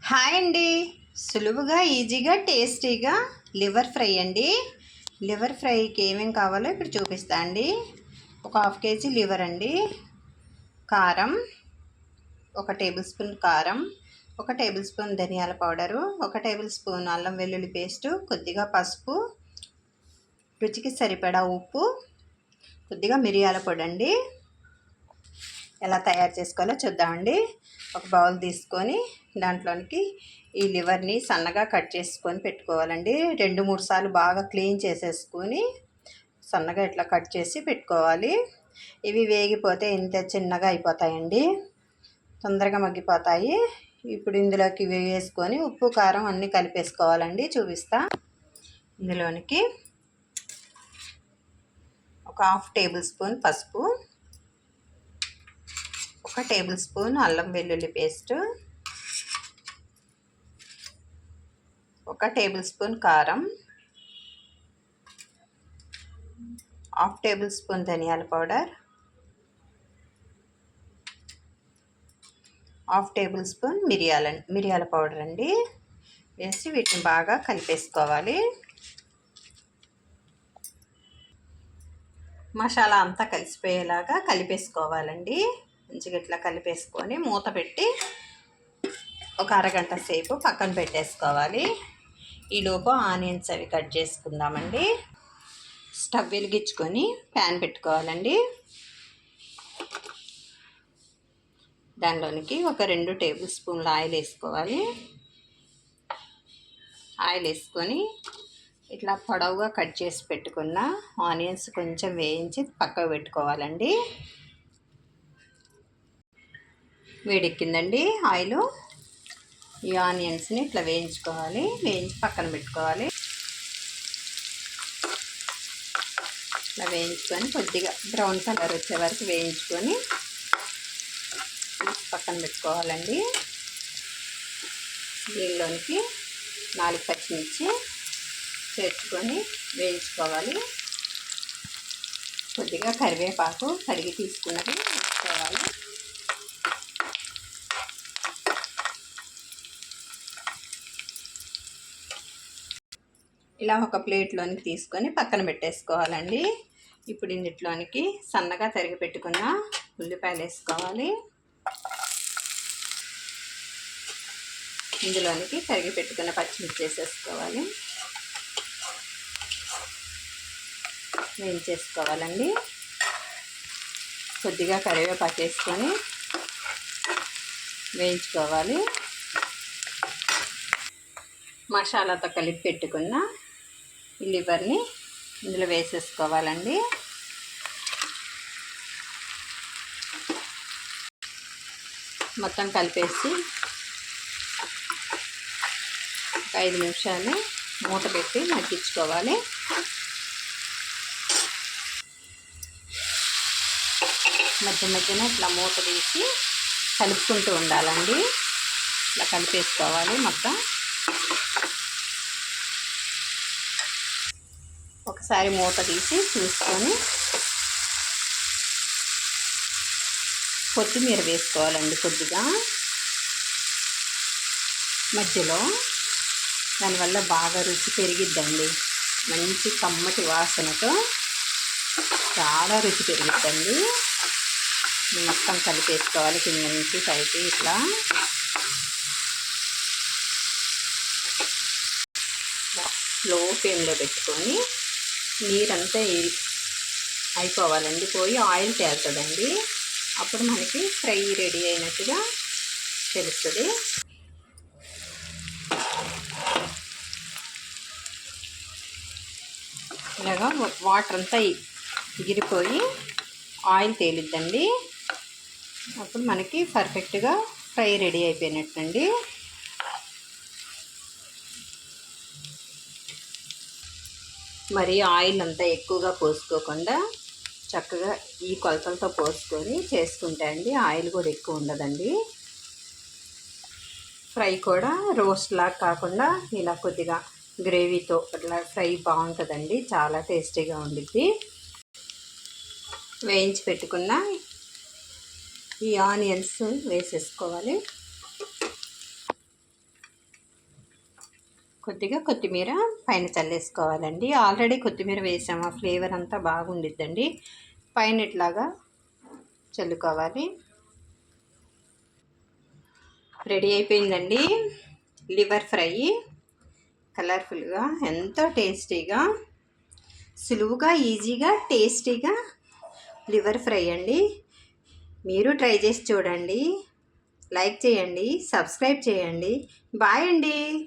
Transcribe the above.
Hi అండి. సులువుగా ఈజీగా టేస్టీగా లివర్ ఫ్రై అండి. లివర్ ఫ్రైకి ఏమేమి కావాలో ఇప్పుడు చూపిస్తా అండి. ఒక హాఫ్ కేజీ లివర్ అండి, కారం 1 టేబుల్ స్పూన్ కారం, 1 టేబుల్ స్పూన్ ధనియాల పౌడరు, 1 టేబుల్ స్పూన్ అల్లం వెల్లుల్లి పేస్టు, కొద్దిగా పసుపు, రుచికి సరిపడా ఉప్పు, కొద్దిగా మిరియాల పొడి అండి. ఎలా తయారు చేసుకోవాలో చూద్దామండి. ఒక బౌల్ తీసుకొని దాంట్లోనికి ఈ లివర్ని సన్నగా కట్ చేసుకొని పెట్టుకోవాలండి. 2-3 సార్లు బాగా క్లీన్ చేసేసుకొని సన్నగా ఇట్లా కట్ చేసి పెట్టుకోవాలి. ఇవి వేగిపోతే ఇంత చిన్నగా అయిపోతాయండి, తొందరగా మగ్గిపోతాయి. ఇప్పుడు ఇందులోకి వేసుకొని ఉప్పు కారం అన్నీ కలిపేసుకోవాలండి. చూపిస్తా. ఇందులోనికి ఒక హాఫ్ టేబుల్ స్పూన్ పసుపు, 1 టేబుల్ స్పూన్ అల్లం వెల్లుల్లి పేస్టు, 1 టేబుల్ స్పూన్ కారం, హాఫ్ టేబుల్ స్పూన్ ధనియాల పౌడర్, హాఫ్ టేబుల్ స్పూన్ మిరియాల పౌడర్ అండి వేసి వీటిని బాగా కలిపేసుకోవాలి. మసాలా అంతా కలిసిపోయేలాగా కలిపేసుకోవాలండి. మంచిగా ఇట్లా కలిపేసుకొని మూత పెట్టి ఒక అరగంట సేపు పక్కన పెట్టేసుకోవాలి. ఈలోపు ఆనియన్స్ అవి కట్ చేసుకుందామండి. స్టవ్ వెలిగించుకొని ప్యాన్ పెట్టుకోవాలండి. దానిలోనికి ఒక 2 టేబుల్ స్పూన్ల ఆయిల్ వేసుకోవాలి. ఆయిల్ వేసుకొని ఇట్లా పొడవుగా కట్ చేసి పెట్టుకున్న ఆనియన్స్ కొంచెం వేయించి పక్కకు పెట్టుకోవాలండి. వేడెక్కిందండి ఆయిల్. ఈ ఆనియన్స్ని ఇట్లా వేయించుకోవాలి, వేయించి పక్కన పెట్టుకోవాలి. ఇట్లా వేయించుకొని కొద్దిగా బ్రౌన్ కలర్ వచ్చే వరకు వేయించుకొని పక్కన పెట్టుకోవాలండి. దీనిలోనికి 4 పచ్చిమిర్చి చేర్చుకొని వేయించుకోవాలి. కొద్దిగా కరివేపాకు కడిగి తీసుకున్నది వేసుకోవాలి. ఇలా ఒక ప్లేట్లోనికి తీసుకొని పక్కన పెట్టేసుకోవాలండి. ఇప్పుడు ఇందులోనికి సన్నగా తరిగి పెట్టుకున్న ఉల్లిపాయలు వేసుకోవాలి. ఇందులోనికి తరిగి పెట్టుకున్న పచ్చిమిర్చి వేసేసుకోవాలి, వేయించేసుకోవాలండి. కొద్దిగా కరివేపాకు వేసుకొని వేయించుకోవాలి. మసాలాతో కలిపి పెట్టుకున్న ఈ లివర్ని ఇందులో వేసేసుకోవాలండి. మొత్తం కలిపేసి ఒక 5 నిమిషాలు మూత పెట్టి మగ్గించుకోవాలి. మధ్య మధ్యన ఇట్లా మూత తీసి కలుపుకుంటూ ఉండాలండి. ఇట్లా కలిపేసుకోవాలి మొత్తం. ఒకసారి మూత తీసి చూసుకొని కొత్తిమీర వేసుకోవాలండి కొద్దిగా మధ్యలో. దానివల్ల బాగా రుచి పెరిగిద్దండి. మంచి కమ్మటి వాసనతో చాలా రుచి పెరిగిద్దండి. మొత్తం కలిపేసుకోవాలి కింద నుంచి పైకి. ఇట్లా లో ఫ్లేమ్లో పెట్టుకొని నీరంతా అయిపోవాలండి, పోయి ఆయిల్ తేలుతుందండి. అప్పుడు మనకి ఫ్రై రెడీ అయినట్టుగా తెలుస్తుంది. ఇలాగా వాటర్ అంతా ఎగిరిపోయి ఆయిల్ తేలిద్దండి. అప్పుడు మనకి పర్ఫెక్ట్గా ఫ్రై రెడీ అయిపోయినట్టండి. మరి ఆయిల్ అంతా ఎక్కువగా పోసుకోకుండా చక్కగా ఈ కొలతలతో పోసుకొని చేసుకుంటే అండి ఆయిల్ కూడా ఎక్కువ ఉండదండి. ఫ్రై కూడా రోస్ట్ లాగా కాకుండా ఇలా కొద్దిగా గ్రేవీతో అట్లా ఫ్రై బాగుంటుందండి, చాలా టేస్టీగా ఉండిద్ది. వేయించి పెట్టుకున్న ఈ ఆనియన్స్ వేసేసుకోవాలి. కొద్దిగా కొత్తిమీర పైన చల్లేసుకోవాలండి. ఆల్రెడీ కొత్తిమీర వేసాము, ఆ ఫ్లేవర్ అంతా బాగుండిద్దండి. పైన ఇట్లాగా చల్లుకోవాలి. రెడీ అయిపోయిందండి లివర్ ఫ్రై. కలర్ఫుల్గా, ఎంతో టేస్టీగా, సులువుగా, ఈజీగా, టేస్టీగా లివర్ ఫ్రై అండి. మీరు ట్రై చేసి చూడండి. లైక్ చేయండి, సబ్స్క్రైబ్ చేయండి. బాయ్ అండి.